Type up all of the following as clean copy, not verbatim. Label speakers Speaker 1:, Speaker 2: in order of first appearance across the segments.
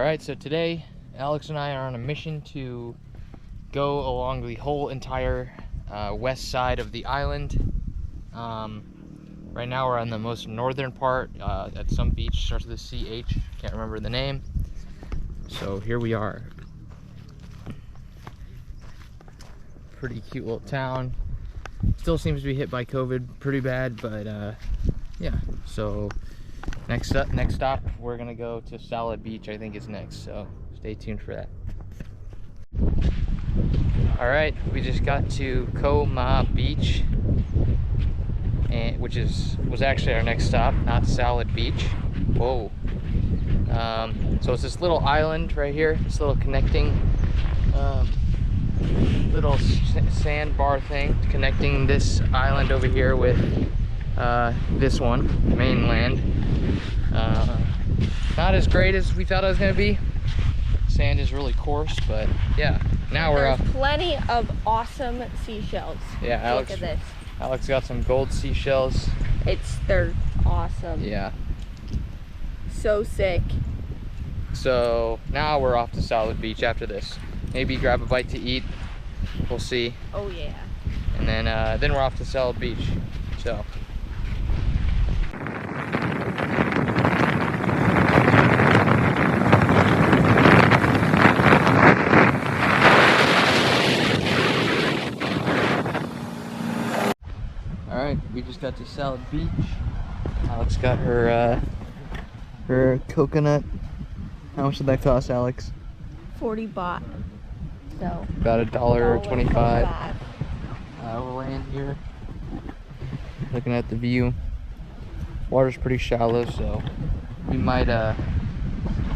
Speaker 1: Alright, so today Alex and I are on a mission to go along the whole entire west side of the island. Right now we're on the most northern part at some beach, starts with a CH, can't remember the name. So here we are. Pretty cute little town. Still seems to be hit by COVID pretty bad, but yeah. So next stop, we're gonna go to Salad Beach, I think is next, so stay tuned for that. Alright, we just got to Koh Phangan Beach, and which was actually our next stop, not Salad Beach. Whoa. So it's this little island right here, this little connecting little sandbar thing connecting this island over here with this one, mainland. Not as great as we thought it was going to be. Sand is really coarse, but yeah. Now we're up.
Speaker 2: Plenty of awesome seashells.
Speaker 1: Yeah, Alex,
Speaker 2: look at this.
Speaker 1: Alex got some gold seashells.
Speaker 2: They're awesome.
Speaker 1: Yeah.
Speaker 2: So sick.
Speaker 1: So now we're off to Salad Beach after this. Maybe grab a bite to eat. We'll see.
Speaker 2: Oh yeah.
Speaker 1: And then we're off to Salad Beach. So. Alright, we just got to Salad Beach. Alex got her coconut. How much did that cost, Alex?
Speaker 2: 40 baht. So
Speaker 1: about $1.25. We'll land here, looking at the view. Water's pretty shallow, so we might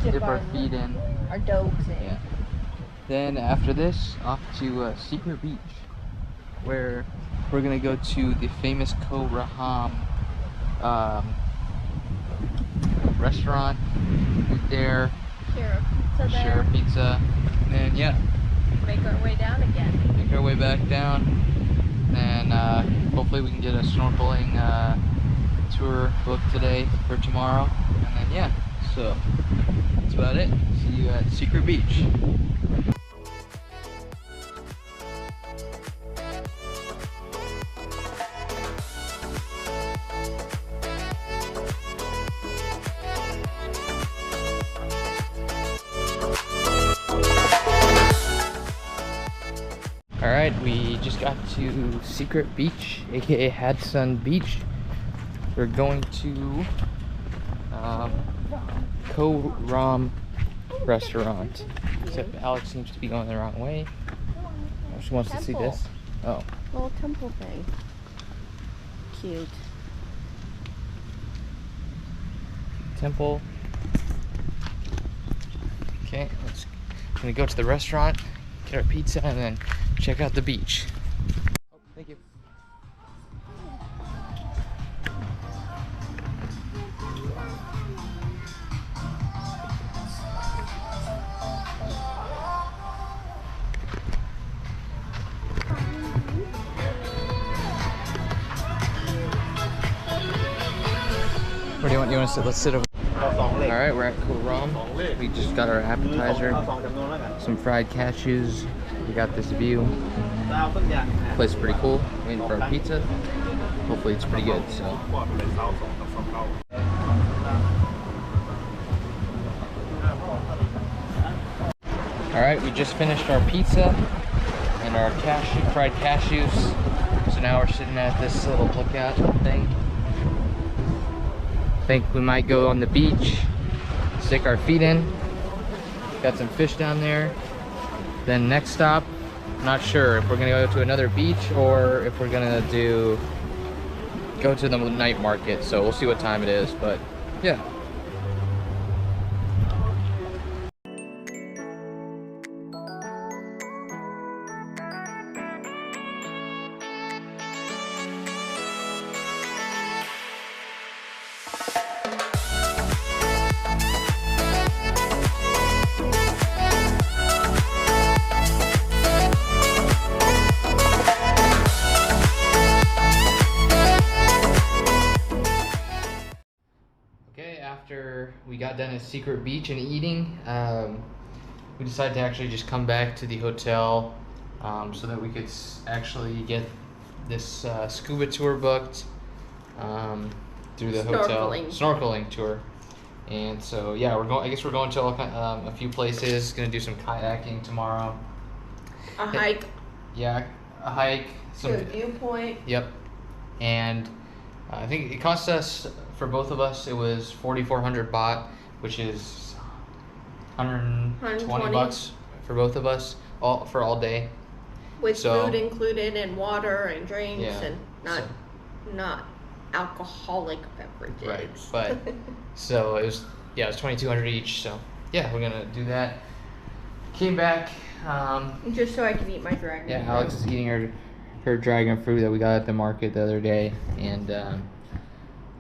Speaker 1: dip our feet in.
Speaker 2: Our dogs in.
Speaker 1: Yeah. Then after this, off to Secret Beach, where we're gonna go to the famous Koh Phangan restaurant. Eat there. Share a pizza. And then yeah.
Speaker 2: Make our way down again.
Speaker 1: Make our way back down. And hopefully we can get a snorkeling tour booked today for tomorrow. And then yeah. So that's about it. See you at Secret Beach. Alright, we just got to Secret Beach, aka Hadsun Beach. We're going to Koh Phangan restaurant. Except Alex seems to be going the wrong way. She wants to see this. Oh.
Speaker 2: Little temple thing. Cute.
Speaker 1: Temple. Okay, I'm gonna go to the restaurant, get our pizza, and then check out the beach. Oh, thank you. Where do you want? You want to sit? Let's sit over. Alright, we're at Koh Phangan. We just got our appetizer, some fried cashews. We got this view. Place is pretty cool. Waiting for our pizza. Hopefully it's pretty good. So. Alright, we just finished our pizza and our fried cashews. So now we're sitting at this little lookout thing. Think we might go on the beach, stick our feet in. Got some fish down there. Then next stop, not sure if we're gonna go to another beach or if we're gonna go to the night market. So we'll see what time it is, but yeah. got done at Secret Beach and eating, we decided to actually just come back to the hotel so that we could actually get this scuba tour booked through the hotel. Snorkeling tour. And so yeah, we're going. I guess we're going to a few places. Gonna do some kayaking tomorrow.
Speaker 2: A hike.
Speaker 1: Yeah, a hike.
Speaker 2: To a viewpoint.
Speaker 1: Yep. And I think it cost us, for both of us, it was 4,400 baht, which is 120 bucks for both of us, for all day.
Speaker 2: With food included and water and drinks, and not alcoholic beverages.
Speaker 1: Right, but so it was 2,200 each. So yeah, we're gonna do that. Came back.
Speaker 2: Just so I can eat my dragon.
Speaker 1: Yeah, Alex is eating her dragon fruit that we got at the market the other day, and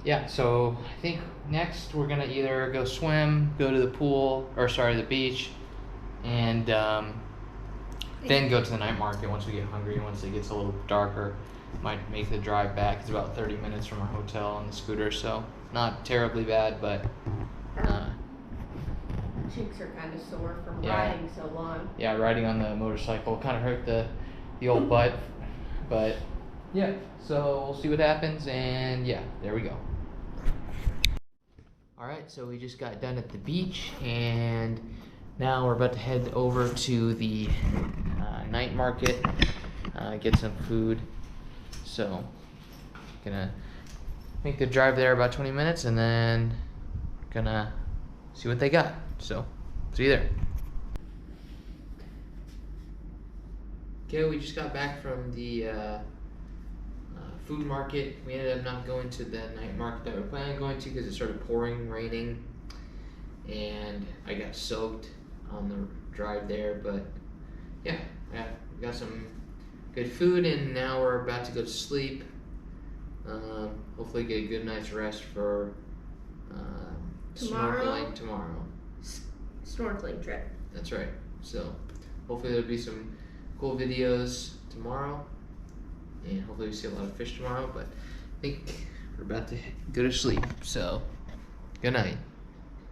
Speaker 1: yeah. So I think next we're gonna either go swim, go to the pool, or the beach, and then go to the night market once we get hungry. Once it gets a little darker, might make the drive back. It's about 30 minutes from our hotel on the scooter, so not terribly bad, but
Speaker 2: cheeks are kind of sore from riding so long.
Speaker 1: Yeah, riding on the motorcycle kind of hurt the old butt, but yeah. So we'll see what happens, and yeah, there we go. All right, so we just got done at the beach, and now we're about to head over to the night market, get some food. So, gonna make the drive there about 20 minutes, and then gonna see what they got. So, see you there. Okay, we just got back from the food market. We ended up not going to the night market that we were planning on going to because it started pouring, raining, and I got soaked on the drive there. But yeah, we got some good food, and now we're about to go to sleep. Hopefully get a good night's rest for snorkeling tomorrow.
Speaker 2: Snorkeling trip.
Speaker 1: That's right. So hopefully there'll be some cool videos tomorrow, and hopefully we see a lot of fish tomorrow. But I think we're about to go to sleep. So good night.